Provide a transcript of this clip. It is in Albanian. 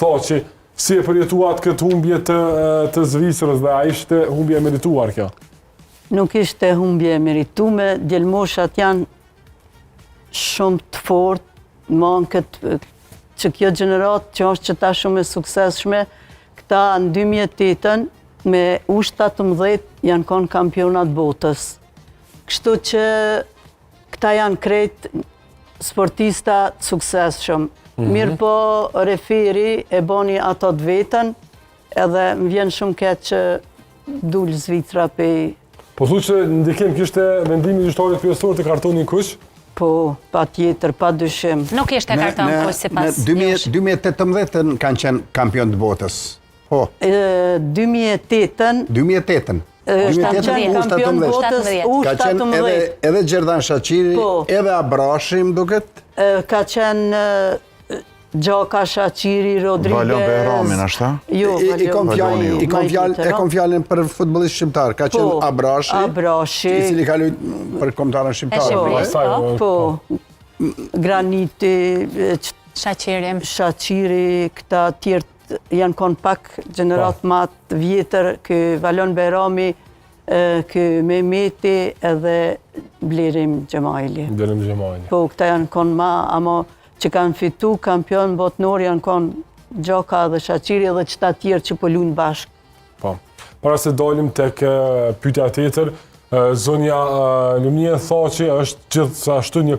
tha që si e përjetuat këtë humbje të Zvicrës dhe a ishte humbje e merituar kjo? Nuk ishte humbje e meritume, djelmoshat janë shumë të fort, që kjo gjenerat që është që ta shumë e sukseshme, këta në 2008 me U17 janë konë kampionat botës. Kështu që këta janë krejt sportista të sukseshëm. Mirë po referi e boni ato të vetën, edhe më vjen shumë keq që dulë Zvicra pej. Po thu që ndikim kishte vendimi gjyqtarit kryesor të kartonin kuq? Po, pa tjetër, pa dyshim. Nuk ishte karton kuq si pas. Në 2018 kanë qenë kampion të botës. Po. 2008-ën. 2008-ën. Kanë qenë kampion botës Ka qenë U17. edhe Gjerdan Shaqiri, edhe Abrashi, më duket. Ka qenë Gjaka Shaqiri, Rodriguez. Valon Behramin, ashta? Jo, E kom fjallin për futbolist shqiptar. Ka qenë Abrashi, i cili ka lujt për kombëtarën shqiptar. Po, Graniti, Shaqiri, këta tjertë janë konë pak gjenerat matë vjetër, kë Valon Behrami, kë Mehmeti edhe Blerim Gjemajli. Blerim Gjemajli. Po, këta janë konë ma, ama që kanë fitu kampion botnor janë konë Gjaka dhe Shaqiri edhe qëta tjerë që po lunë bashkë. Po. Para se dalim tek pyetja tjetër, zonja Lumnia tha që është gjithashtu një